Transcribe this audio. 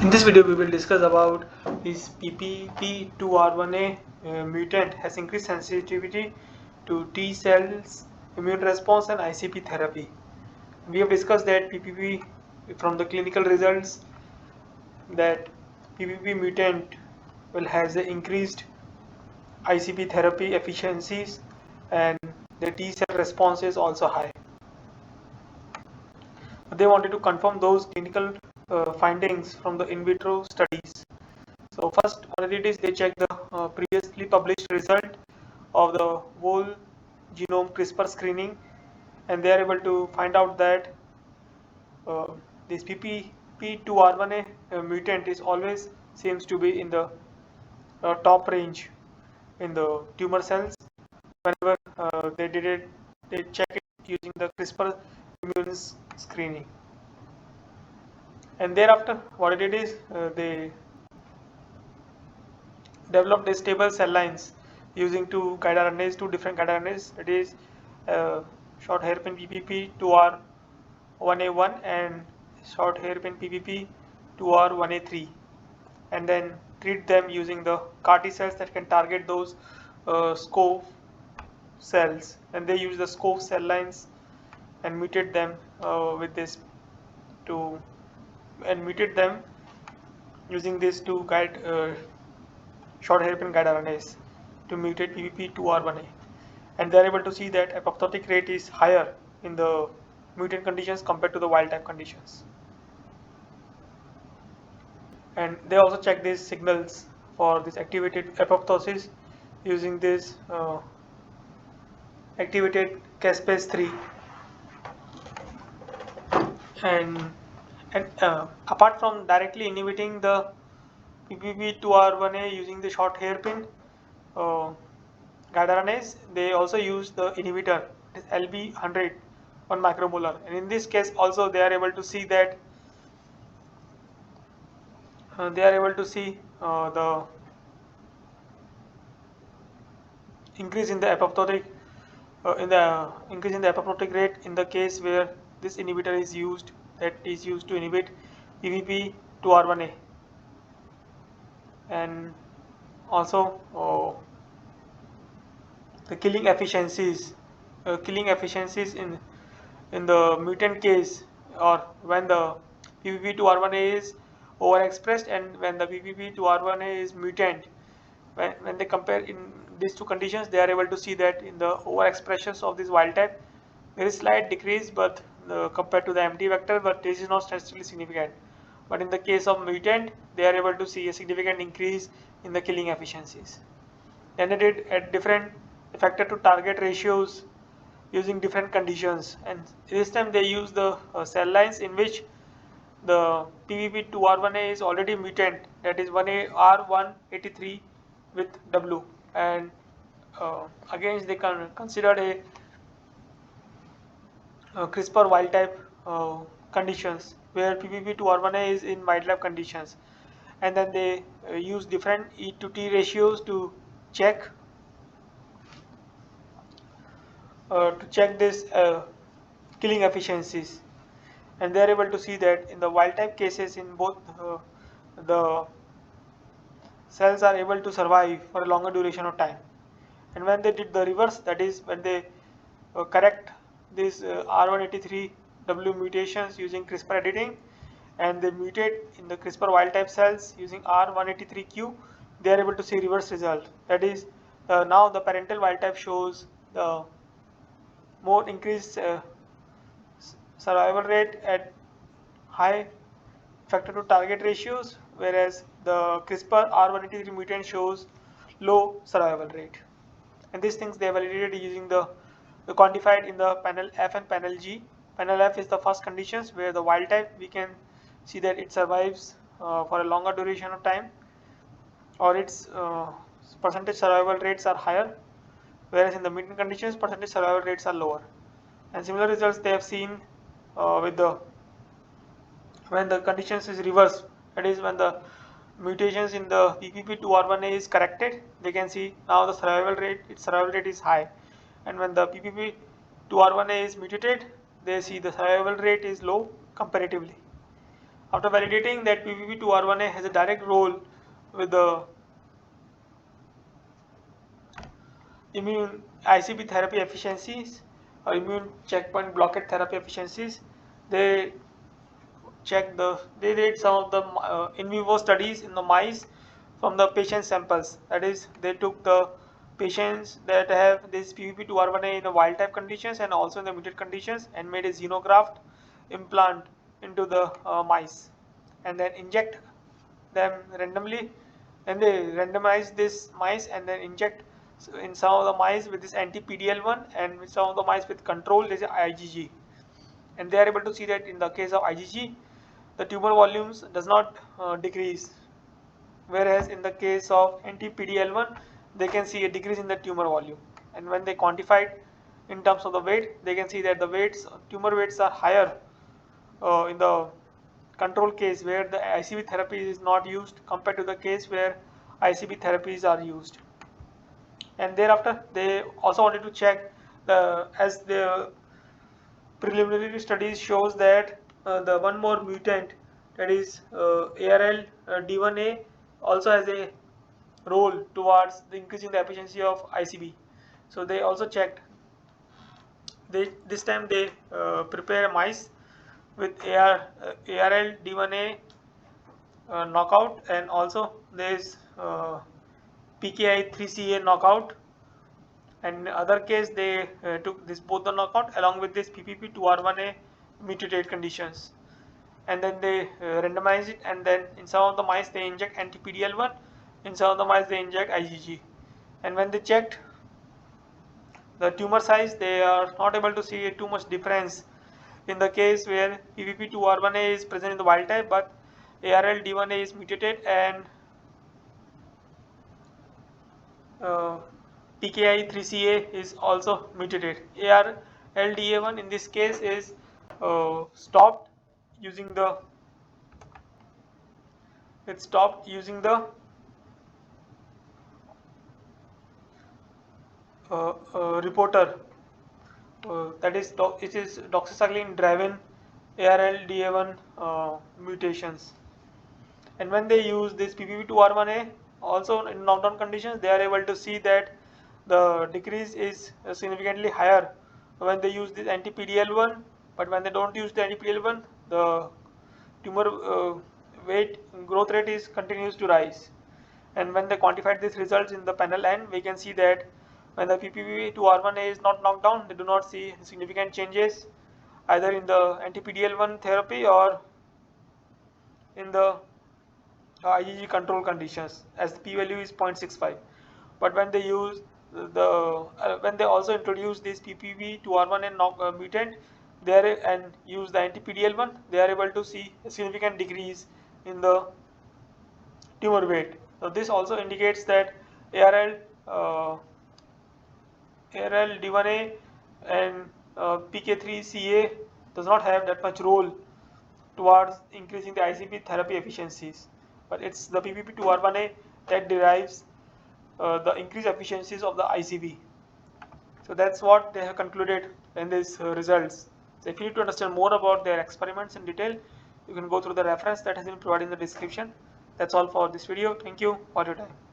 In this video, we will discuss about this PPP2R1A mutant has increased sensitivity to T cells, immune response, and ICP therapy. We have discussed that PPP from the clinical results that PPP mutant will has the increased ICP therapy efficiencies and the T cell response is also high. They wanted to confirm those clinical findings from the in vitro studies. So first, what they did is they checked the previously published result of the whole genome CRISPR screening, and they are able to find out that this PPP2R1A mutant is always seems to be in the top range in the tumor cells. Whenever they check it using the CRISPR immune screening. And thereafter, what it is, they developed a stable cell lines using two different guide RNAs. It is short hairpin PPP2R1A1 and short hairpin PPP2R1A3, and then treat them using the CAR T cells that can target those SCOV cells, and they use the SCOV cell lines and mutate them mutate them using these two guide short hairpin guide RNAs to mutate PPP2R1A, and they are able to see that apoptotic rate is higher in the mutant conditions compared to the wild type conditions. And they also check these signals for this activated apoptosis using this activated caspase 3, and apart from directly inhibiting the PPP2R1A using the short hairpin guide RNAs, they also use the inhibitor, LB100 1 micromolar, and in this case also they are able to see that the increase in the apoptotic rate in the case where this inhibitor is used, that is used to inhibit PPP2R1A, and also the killing efficiencies in the mutant case, or when the PPP2R1A is overexpressed and when the PPP2R1A is mutant. When they compare in these two conditions, they are able to see that in the overexpressions of this wild type there is slight decrease, but compared to the empty vector, but this is not statistically significant. But in the case of mutant, they are able to see a significant increase in the killing efficiencies. Then they did at different effector to target ratios using different conditions, and this time they use the cell lines in which the PPP2R1A is already mutant, that is 1AR183 with W, and again they considered a CRISPR wild type conditions where PPP2R1A is in wild type conditions, and then they use different E to T ratios to check this killing efficiencies, and they are able to see that in the wild type cases, in both the cells are able to survive for a longer duration of time, and when they did the reverse, that is when they correct these R183W mutations using CRISPR editing, and they mutate in the CRISPR wild type cells using R183Q, they are able to see reverse result. That is, now the parental wild type shows the more increased survival rate at high factor to target ratios, whereas the CRISPR R183 mutant shows low survival rate. And these things they validated using the quantified in the panel F and panel G. Panel F is the first conditions where the wild type we can see that it survives for a longer duration of time, or its percentage survival rates are higher, whereas in the mutant conditions percentage survival rates are lower. And similar results they have seen with the when the conditions is reversed, that is when the mutations in the PPP2R1A is corrected, they can see now the survival rate is high, and when the PPP2R1A is mutated, they see the survival rate is low comparatively. After validating that PPP2R1A has a direct role with the immune ICB therapy efficiencies or immune checkpoint blockade therapy efficiencies, they they did some of the in vivo studies in the mice from the patient samples. That is, they took the patients that have this PPP2R1A in the wild type conditions and also in the mutant conditions and made a xenograft implant into the mice and then inject them randomly, and they randomize this mice and then inject in some of the mice with this anti-PDL1 and with some of the mice with control, this is IgG, and they are able to see that in the case of IgG the tumor volumes does not decrease, whereas in the case of anti-PDL1 they can see a decrease in the tumor volume. And when they quantified in terms of the weight, they can see that the tumor weights are higher in the control case where the ICB therapy is not used compared to the case where ICB therapies are used. And thereafter they also wanted to check as the preliminary studies shows that the one more mutant, that is ARL D1A, also has a role towards the increasing the efficiency of ICB. So they also checked. This time they prepare mice with ARL D1A knockout, and also there is PKI3CA knockout, and in other case they took this both the knockout along with this PPP2R1A mutated conditions, and then they randomize it, and then in some of the mice they inject anti-PDL1, in some of the mice they inject IgG, and when they checked the tumor size, they are not able to see too much difference in the case where PPP2R1A is present in the wild type but ARL D1A is mutated and PKI3CA is also mutated. ARLDA1 in this case is stopped using the reporter, that is it is doxycycline driven ARLDA1 mutations. And when they use this PPP2R1A also in knockdown conditions, they are able to see that the decrease is significantly higher when they use this anti-PDL1, but when they don't use the anti-PDL1, the tumor weight growth rate is continues to rise. And when they quantified these results in the panel N, we can see that when the PPP2R1A is not knocked down, they do not see significant changes either in the anti-PDL1 therapy or in the IgG control conditions, as the p-value is 0.65. But when they use when they also introduce this PPP2R1A mutant there and use the anti-PDL1, they are able to see a significant decrease in the tumor weight. So this also indicates that ARL D1A and PK3CA does not have that much role towards increasing the ICB therapy efficiencies, but it's the PPP2R1A that derives the increased efficiencies of the ICB. So that's what they have concluded in these results. So if you need to understand more about their experiments in detail, you can go through the reference that has been provided in the description. That's all for this video. Thank you for your time.